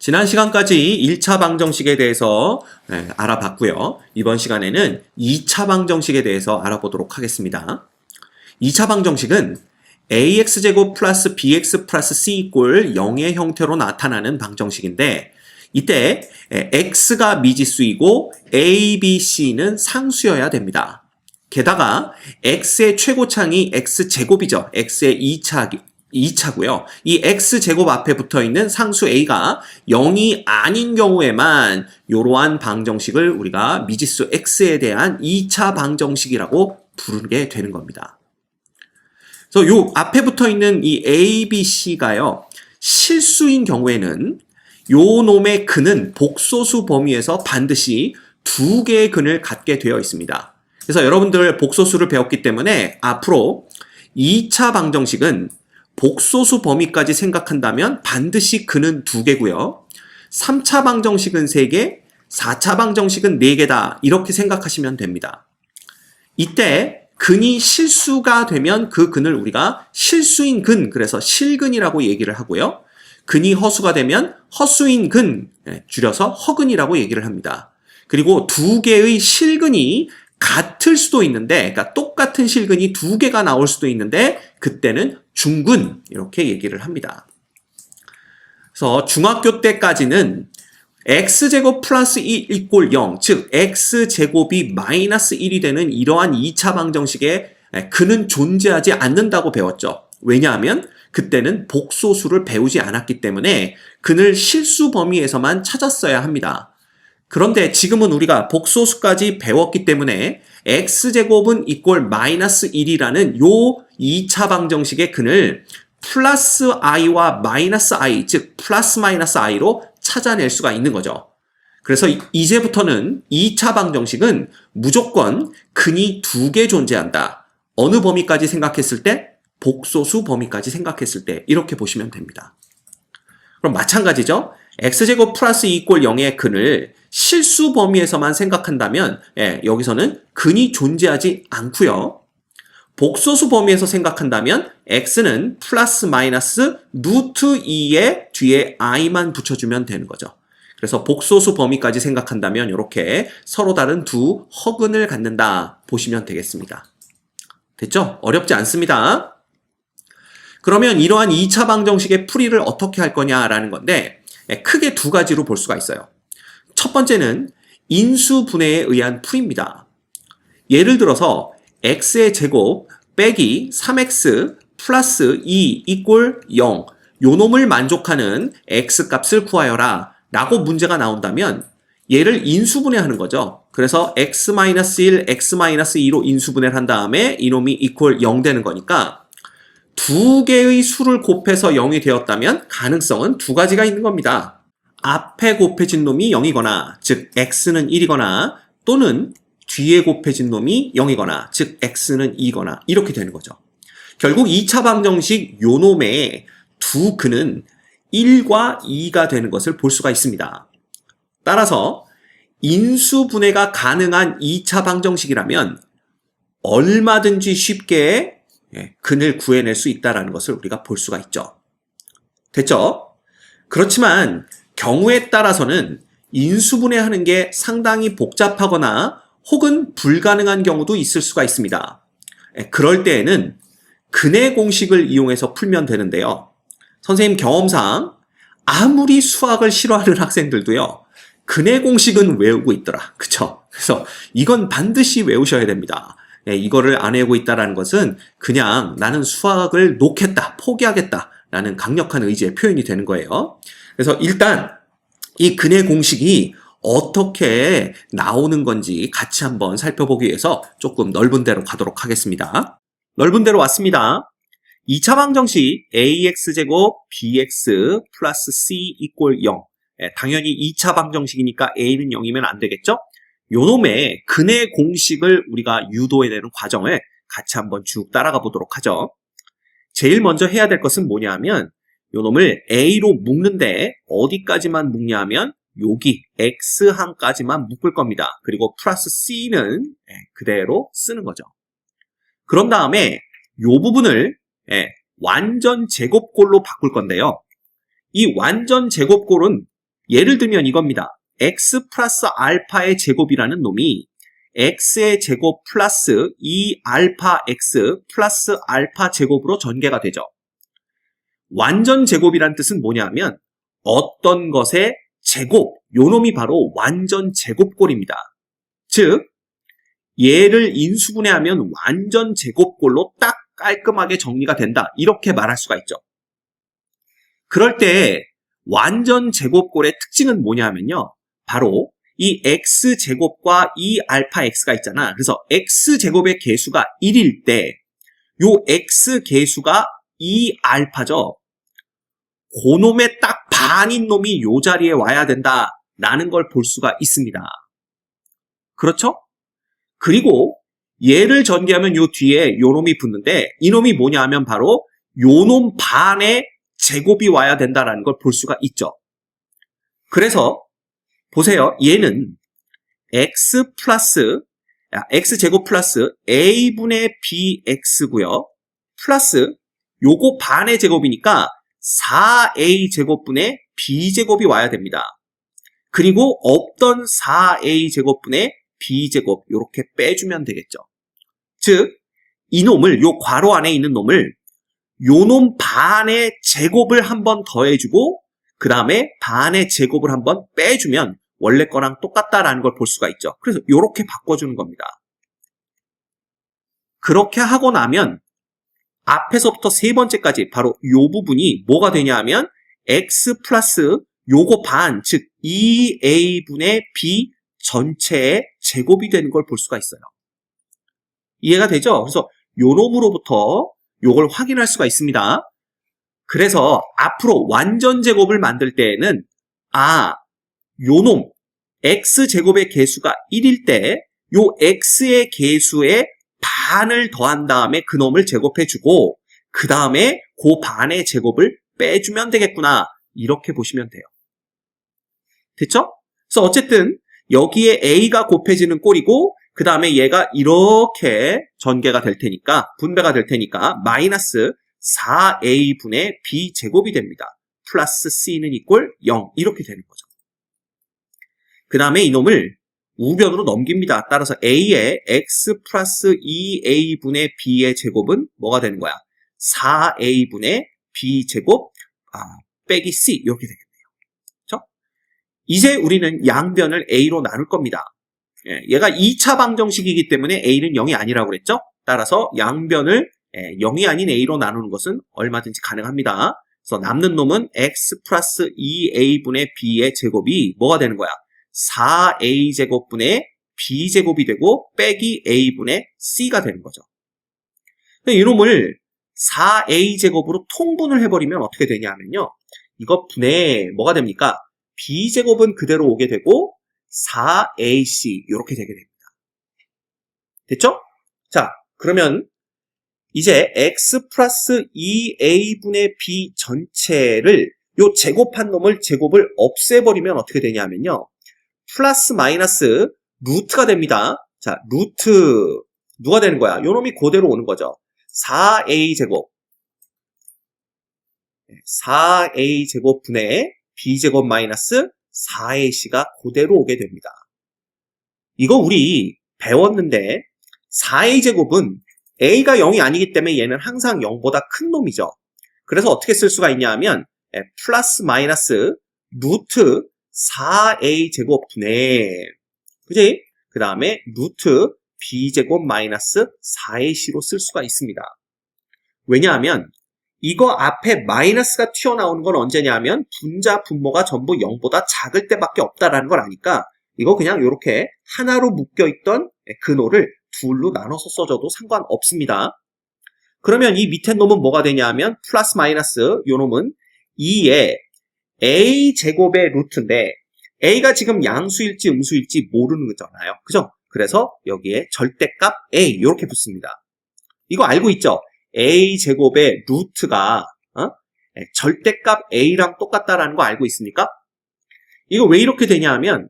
지난 시간까지 1차 방정식에 대해서 알아봤고요. 이번 시간에는 2차 방정식에 대해서 알아보도록 하겠습니다. 2차 방정식은 ax제곱 플러스 bx 플러스 c 이꼴 0의 형태로 나타나는 방정식인데 이때 x가 미지수이고 a, b, c는 상수여야 됩니다. 게다가 x의 최고창이 x제곱이죠. x의 2차고요. 이 x제곱 앞에 붙어있는 상수 a가 0이 아닌 경우에만 이러한 방정식을 우리가 미지수 x에 대한 2차 방정식이라고 부르게 되는 겁니다. 그래서 요 앞에 붙어있는 이 a, b, c가요. 실수인 경우에는 요 놈의 근은 복소수 범위에서 반드시 두 개의 근을 갖게 되어 있습니다. 그래서 여러분들 복소수를 배웠기 때문에 앞으로 2차 방정식은 복소수 범위까지 생각한다면 반드시 근은 2개고요. 3차 방정식은 3개, 4차 방정식은 4개다. 이렇게 생각하시면 됩니다. 이때 근이 실수가 되면 그 근을 우리가 실수인 근, 그래서 실근이라고 얘기를 하고요. 근이 허수가 되면 허수인 근, 줄여서 허근이라고 얘기를 합니다. 그리고 2개의 실근이 같을 수도 있는데, 그러니까 똑같은 실근이 2개가 나올 수도 있는데 그때는 중근 이렇게 얘기를 합니다. 그래서 중학교 때까지는 x제곱 플러스 1 이꼴 0, 즉 x제곱이 마이너스 1이 되는 이러한 2차 방정식에 근은 존재하지 않는다고 배웠죠. 왜냐하면 그때는 복소수를 배우지 않았기 때문에 근을 실수 범위에서만 찾았어야 합니다. 그런데 지금은 우리가 복소수까지 배웠기 때문에 x제곱은 이꼴 마이너스 1이라는 요 2차 방정식의 근을 플러스 i와 마이너스 i, 즉 플러스 마이너스 i로 찾아낼 수가 있는 거죠. 그래서 이제부터는 2차 방정식은 무조건 근이 2개 존재한다. 어느 범위까지 생각했을 때? 복소수 범위까지 생각했을 때 이렇게 보시면 됩니다. 그럼 마찬가지죠. x제곱 플러스 2 이꼴 0의 근을 실수 범위에서만 생각한다면 여기서는 근이 존재하지 않고요. 복소수 범위에서 생각한다면 x는 플러스 마이너스 루트 2의 뒤에 i만 붙여주면 되는 거죠. 그래서 복소수 범위까지 생각한다면 이렇게 서로 다른 두 허근을 갖는다 보시면 되겠습니다. 됐죠? 어렵지 않습니다. 그러면 이러한 2차 방정식의 풀이를 어떻게 할 거냐라는 건데 크게 두 가지로 볼 수가 있어요. 첫 번째는 인수분해에 의한 풀이입니다. 예를 들어서 x의 제곱 빼기 3x 플러스 2 이꼴 0 요 놈을 만족하는 x값을 구하여라 라고 문제가 나온다면 얘를 인수분해하는 거죠. 그래서 x-1, x-2로 인수분해를 한 다음에 이놈이 이꼴 0 되는 거니까 두 개의 수를 곱해서 0이 되었다면 가능성은 두 가지가 있는 겁니다. 앞에 곱해진 놈이 0이거나 즉 x는 1이거나 또는 뒤에 곱해진 놈이 0이거나 즉 x는 2거나 이렇게 되는 거죠. 결국 2차 방정식 요 놈의 두 근은 1과 2가 되는 것을 볼 수가 있습니다. 따라서 인수분해가 가능한 2차 방정식이라면 얼마든지 쉽게 근을 구해낼 수 있다는 것을 우리가 볼 수가 있죠. 됐죠? 그렇지만 경우에 따라서는 인수분해하는 게 상당히 복잡하거나 혹은 불가능한 경우도 있을 수가 있습니다. 그럴 때에는 근의 공식을 이용해서 풀면 되는데요. 선생님 경험상 아무리 수학을 싫어하는 학생들도요. 근의 공식은 외우고 있더라. 그쵸? 그래서 이건 반드시 외우셔야 됩니다. 이거를 안 외우고 있다는 것은 그냥 나는 수학을 놓겠다, 포기하겠다 라는 강력한 의지의 표현이 되는 거예요. 그래서 일단 이 근의 공식이 어떻게 나오는 건지 같이 한번 살펴보기 위해서 조금 넓은 데로 가도록 하겠습니다. 넓은 데로 왔습니다. 2차 방정식 ax제곱 bx 플러스 c 이꼴 0 당연히 2차 방정식이니까 a는 0이면 안 되겠죠? 요놈의 근의 공식을 우리가 유도해내는 과정을 같이 한번 쭉 따라가 보도록 하죠. 제일 먼저 해야 될 것은 뭐냐면 요놈을 a로 묶는데 어디까지만 묶냐 하면 여기 x항까지만 묶을 겁니다. 그리고 플러스 c는 그대로 쓰는 거죠. 그런 다음에 요 부분을 완전 제곱꼴로 바꿀 건데요. 이 완전 제곱꼴은 예를 들면 이겁니다. x 플러스 알파의 제곱이라는 놈이 x의 제곱 플러스 2알파 x 플러스 알파 제곱으로 전개가 되죠. 완전 제곱이란 뜻은 뭐냐면 어떤 것의 제곱, 요 놈이 바로 완전 제곱꼴입니다. 즉 얘를 인수분해하면 완전 제곱꼴로 딱 깔끔하게 정리가 된다. 이렇게 말할 수가 있죠. 그럴 때 완전 제곱꼴의 특징은 뭐냐면요. 바로 이 x제곱과 이 알파 x가 있잖아. 그래서 x제곱의 개수가 1일 때 요 x개수가 2알파죠. 그놈의 딱 반인 놈이 요 자리에 와야 된다라는 걸 볼 수가 있습니다. 그렇죠? 그리고 얘를 전개하면 요 뒤에 요 놈이 붙는데 이 놈이 뭐냐 하면 바로 요 놈 반의 제곱이 와야 된다라는 걸 볼 수가 있죠. 그래서 보세요. 얘는 x제곱 플러스 a분의 bx고요. 플러스 요거 반의 제곱이니까 4a제곱분의 b제곱이 와야 됩니다. 그리고 없던 4a제곱분의 b제곱 이렇게 빼주면 되겠죠. 즉 이 놈을 요 괄호 안에 있는 놈을 요 놈 반의 제곱을 한번 더해주고 그 다음에 반의 제곱을 한번 빼주면 원래 거랑 똑같다라는 걸 볼 수가 있죠. 그래서 이렇게 바꿔주는 겁니다. 그렇게 하고 나면 앞에서부터 세 번째까지 바로 요 부분이 뭐가 되냐 하면 x 플러스 요거 반, 즉 2a분의 b 전체의 제곱이 되는 걸 볼 수가 있어요. 이해가 되죠? 그래서 요 놈으로부터 요걸 확인할 수가 있습니다. 그래서 앞으로 완전 제곱을 만들 때에는 요 놈 x제곱의 개수가 1일 때 요 x의 개수에 반을 더한 다음에 그 놈을 제곱해주고 그 다음에 그 반의 제곱을 빼주면 되겠구나. 이렇게 보시면 돼요. 됐죠? 그래서 어쨌든 여기에 a가 곱해지는 꼴이고 그 다음에 얘가 이렇게 전개가 될 테니까 분배가 될 테니까 마이너스 4a분의 b제곱이 됩니다. 플러스 c는 이꼴 0 이렇게 되는 거죠. 그 다음에 이놈을 우변으로 넘깁니다. 따라서 a의 x 플러스 2a분의 b의 제곱은 뭐가 되는 거야? 4a분의 b제곱 빼기 c 이렇게 되겠네요. 그렇죠? 이제 우리는 양변을 a로 나눌 겁니다. 얘가 2차 방정식이기 때문에 a는 0이 아니라고 그랬죠? 따라서 양변을 0이 아닌 a로 나누는 것은 얼마든지 가능합니다. 그래서 남는 놈은 x 플러스 2a분의 b의 제곱이 뭐가 되는 거야? 4a제곱분의 b제곱이 되고 빼기 a분의 c가 되는 거죠. 이놈을 4a제곱으로 통분을 해버리면 어떻게 되냐면요. 이거 분의 뭐가 됩니까? b제곱은 그대로 오게 되고 4ac 이렇게 되게 됩니다. 됐죠? 자, 그러면 이제 x 플러스 2a분의 b 전체를 요 제곱한 놈을 제곱을 없애버리면 어떻게 되냐면요. 플러스 마이너스 루트가 됩니다. 자, 루트 누가 되는 거야? 요 놈이 그대로 오는 거죠. 4a제곱 4a제곱 분의 b제곱 마이너스 4ac가 그대로 오게 됩니다. 이거 우리 배웠는데 4a제곱은 a가 0이 아니기 때문에 얘는 항상 0보다 큰 놈이죠. 그래서 어떻게 쓸 수가 있냐 하면 플러스 마이너스 루트 4a제곱 분의 그지? 그 다음에 루트 b제곱 마이너스 4ac로 쓸 수가 있습니다. 왜냐하면 이거 앞에 마이너스가 튀어나오는 건 언제냐 하면 분자 분모가 전부 0보다 작을 때밖에 없다라는 걸 아니까 이거 그냥 이렇게 하나로 묶여있던 근호를 둘로 나눠서 써줘도 상관없습니다. 그러면 이 밑에 놈은 뭐가 되냐 하면 플러스 마이너스 요 놈은 2에 a제곱의 루트인데 a가 지금 양수일지 음수일지 모르는 거잖아요. 그죠? 그래서 여기에 절대값 a 이렇게 붙습니다. 이거 알고 있죠? a제곱의 루트가 절대값 a랑 똑같다라는 거 알고 있습니까? 이거 왜 이렇게 되냐 하면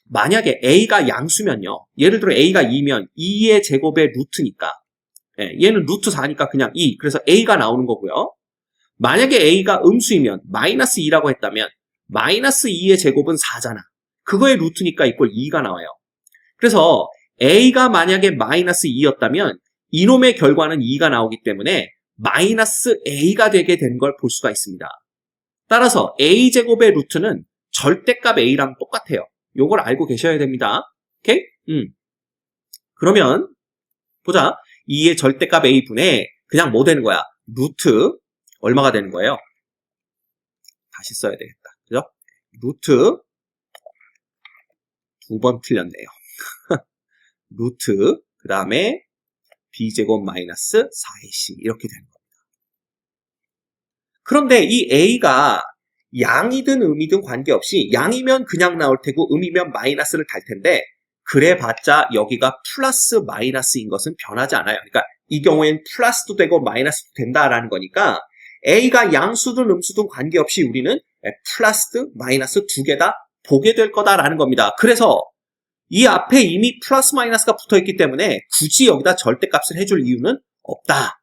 만약에 a가 양수면요. 예를 들어 a가 2면 2의 제곱의 루트니까 얘는 루트 4니까 그냥 2. 그래서 a가 나오는 거고요. 만약에 a가 음수이면 마이너스 2라고 했다면 마이너스 2의 제곱은 4잖아. 그거의 루트니까 이꼴 2가 나와요. 그래서 a가 만약에 마이너스 2였다면 이놈의 결과는 2가 나오기 때문에 마이너스 a가 되게 된 걸 볼 수가 있습니다. 따라서 a제곱의 루트는 절대값 a랑 똑같아요. 요걸 알고 계셔야 됩니다. 오케이? 그러면 보자. 2의 절대값 a분의 그냥 뭐 되는 거야? 루트 얼마가 되는 거예요? 다시 써야 되겠다. 그죠? 루트 두 번 틀렸네요. 루트 그 다음에 b제곱 마이너스 4ac 이렇게 되는 겁니다. 그런데 이 a가 양이든 음이든 관계없이 양이면 그냥 나올 테고 음이면 마이너스를 달 텐데 그래봤자 여기가 플러스 마이너스인 것은 변하지 않아요. 그러니까 이 경우엔 플러스도 되고 마이너스도 된다라는 거니까 a가 양수든 음수든 관계없이 우리는 플러스 마이너스 두 개 다 보게 될 거다라는 겁니다. 그래서 이 앞에 이미 플러스 마이너스가 붙어있기 때문에 굳이 여기다 절대값을 해줄 이유는 없다.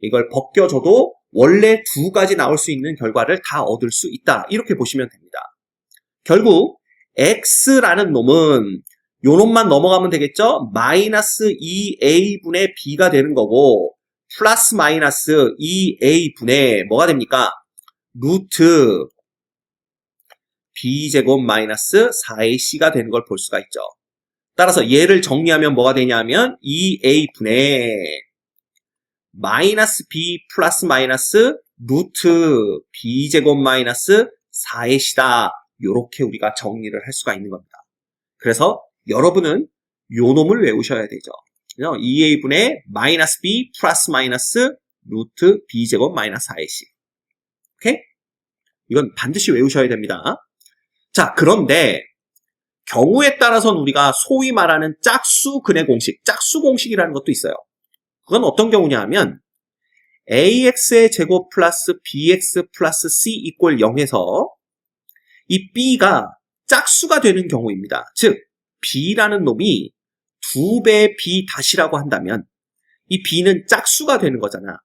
이걸 벗겨줘도 원래 두 가지 나올 수 있는 결과를 다 얻을 수 있다. 이렇게 보시면 됩니다. 결국 x라는 놈은 요 놈만 넘어가면 되겠죠? 마이너스 2a분의 b가 되는 거고 플러스 마이너스 2a분의 뭐가 됩니까? 루트 b제곱 마이너스 4ac가 되는 걸 볼 수가 있죠. 따라서 얘를 정리하면 뭐가 되냐면 2a분의 마이너스 b 플러스 마이너스 루트 b제곱 마이너스 4ac이다. 요렇게 우리가 정리를 할 수가 있는 겁니다. 그래서 여러분은 요 놈을 외우셔야 되죠. 2a분의 마이너스 b 플러스 마이너스 루트 b제곱 마이너스 4ac. 오케이? 이건 반드시 외우셔야 됩니다. 자, 그런데 경우에 따라서는 우리가 소위 말하는 짝수 근해 공식, 짝수 공식이라는 것도 있어요. 그건 어떤 경우냐 하면 ax의 제곱 플러스 bx 플러스 c 이꼴 0에서 이 b가 짝수가 되는 경우입니다. 즉 b라는 놈이 2배 b 다시라고 한다면 이 b는 짝수가 되는 거잖아.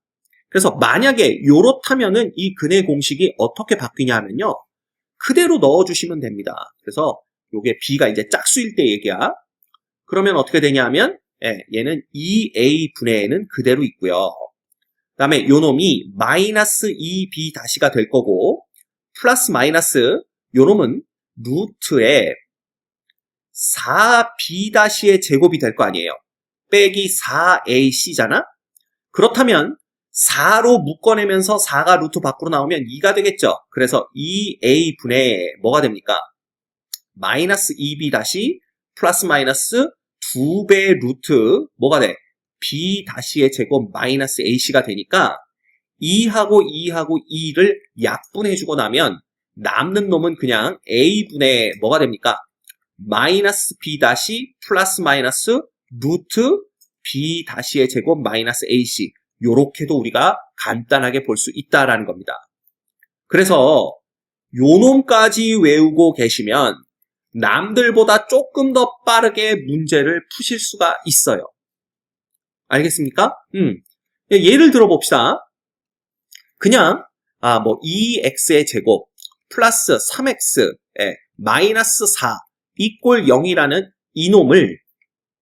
그래서 만약에 요렇다면은 이 근해 공식이 어떻게 바뀌냐 하면요. 그대로 넣어주시면 됩니다. 그래서 요게 b가 이제 짝수일 때 얘기야. 그러면 어떻게 되냐 하면 얘는 2a분의 n은 그대로 있고요. 그 다음에 요 놈이 마이너스 2b 다시가 될 거고 플러스 마이너스 요 놈은 루트에 4b 다시의 제곱이 될 거 아니에요. 빼기 4ac잖아. 그렇다면 4로 묶어내면서 4가 루트 밖으로 나오면 2가 되겠죠. 그래서 2a분의 뭐가 됩니까? 마이너스 2b 다시 플러스 마이너스 2배 루트 뭐가 돼? b 다시의 제곱 마이너스 ac가 되니까 2하고 2하고 2를 약분해주고 나면 남는 놈은 그냥 a분의 뭐가 됩니까? 마이너스 b 다시 플러스 마이너스 루트 b 다시의 제곱 마이너스 ac 요렇게도 우리가 간단하게 볼 수 있다라는 겁니다. 그래서 요 놈까지 외우고 계시면 남들보다 조금 더 빠르게 문제를 푸실 수가 있어요. 알겠습니까? 예를 들어봅시다. 그냥 2x의 제곱 플러스 3x 마이너스 4 이꼴 0이라는 이놈을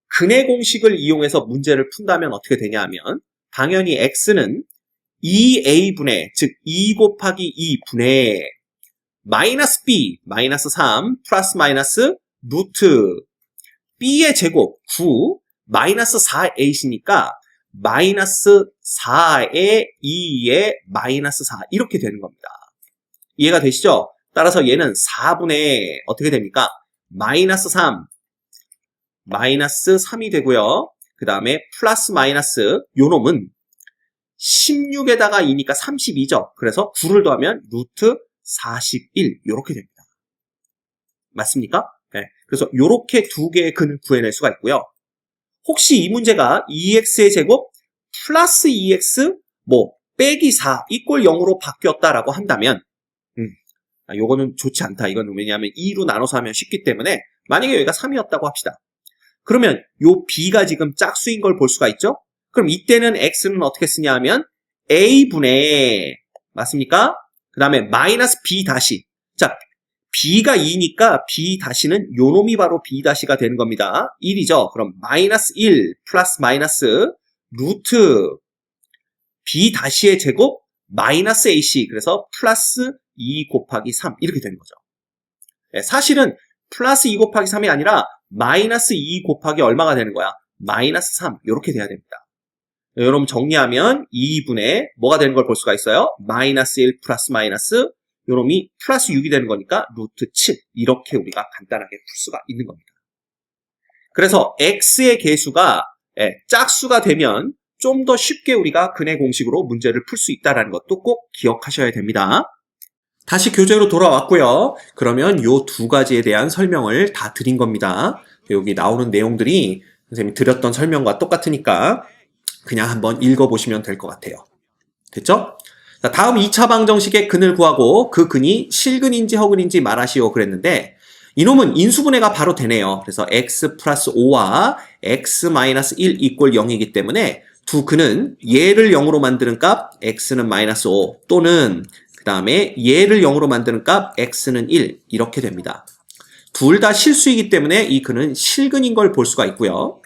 근해 공식을 이용해서 문제를 푼다면 어떻게 되냐 하면 당연히 x는 2a분의 즉 2 곱하기 2분의 마이너스 b 마이너스 3 플러스 마이너스 루트 b의 제곱 9 마이너스 4a시니까 마이너스 4의 2의 마이너스 4 이렇게 되는 겁니다. 이해가 되시죠? 따라서 얘는 4분의 어떻게 됩니까? 마이너스 3 마이너스 3이 되고요. 그 다음에 플러스 마이너스 요 놈은 16에다가 2니까 32죠. 그래서 9를 더하면 루트 41 이렇게 됩니다. 맞습니까? 네. 그래서 이렇게 두 개의 근을 구해낼 수가 있고요. 혹시 이 문제가 2x의 제곱 플러스 2x 빼기 4 이꼴 0으로 바뀌었다라고 한다면 요거는 좋지 않다. 이건 왜냐하면 2로 나눠서 하면 쉽기 때문에 만약에 여기가 3이었다고 합시다. 그러면 요 b가 지금 짝수인 걸 볼 수가 있죠? 그럼 이때는 x는 어떻게 쓰냐 하면 a분의 맞습니까? 그 다음에 마이너스 b 다시 자 b가 2니까 b 다시는 요놈이 바로 b 다시가 되는 겁니다. 1이죠. 그럼 마이너스 1 플러스 마이너스 루트 b 다시의 제곱 마이너스 ac 그래서 플러스 2 곱하기 3 이렇게 되는 거죠. 네, 사실은 플러스 2 곱하기 3이 아니라 마이너스 2 곱하기 얼마가 되는 거야? 마이너스 3 이렇게 돼야 됩니다. 네, 여러분 정리하면 2분의 뭐가 되는 걸 볼 수가 있어요? 마이너스 1 플러스 마이너스 요놈이 플러스 6이 되는 거니까 루트 7 이렇게 우리가 간단하게 풀 수가 있는 겁니다. 그래서 x의 개수가 짝수가 되면 좀 더 쉽게 우리가 근의 공식으로 문제를 풀 수 있다는 것도 꼭 기억하셔야 됩니다. 다시 교재로 돌아왔고요. 그러면 요 두 가지에 대한 설명을 다 드린 겁니다. 여기 나오는 내용들이 선생님이 드렸던 설명과 똑같으니까 그냥 한번 읽어보시면 될 것 같아요. 됐죠? 자, 다음 2차 방정식의 근을 구하고 그 근이 실근인지 허근인지 말하시오 그랬는데 이놈은 인수분해가 바로 되네요. 그래서 x 플러스 5와 x 마이너스 1 이꼴 0이기 때문에 두 근은 얘를 0으로 만드는 값 x는 마이너스 5 또는 그 다음에 얘를 0으로 만드는 값 x는 1 이렇게 됩니다. 둘 다 실수이기 때문에 이 근은 실근인 걸 볼 수가 있고요.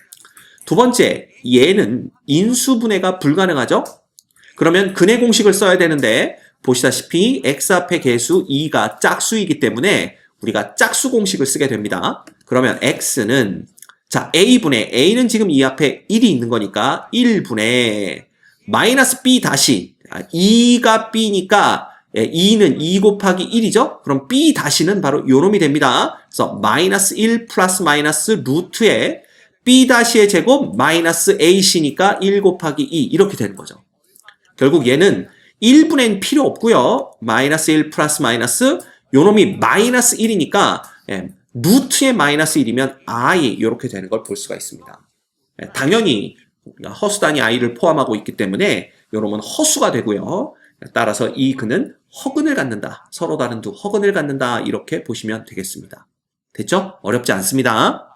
두 번째, 얘는 인수분해가 불가능하죠? 그러면 근의 공식을 써야 되는데 보시다시피 x 앞에 개수 2가 짝수이기 때문에 우리가 짝수 공식을 쓰게 됩니다. 그러면 x는 자 a분의 a는 지금 이 앞에 1이 있는 거니까 1분의 마이너스 b 다시 2가 b니까 2는 2 곱하기 1이죠? 그럼 b 다시는 바로 요놈이 됩니다. 그래서 마이너스 1 플러스 마이너스 루트에 b 다시의 제곱 마이너스 ac니까 1 곱하기 2 이렇게 되는 거죠. 결국 얘는 1분의 필요 없고요. 마이너스 1 플러스 마이너스 요놈이 마이너스 1이니까 루트의 마이너스 1이면 i 이렇게 되는 걸 볼 수가 있습니다. 당연히 허수 단위 i를 포함하고 있기 때문에 요놈은 허수가 되고요. 따라서 이 근은 허근을 갖는다. 서로 다른 두 허근을 갖는다. 이렇게 보시면 되겠습니다. 됐죠? 어렵지 않습니다.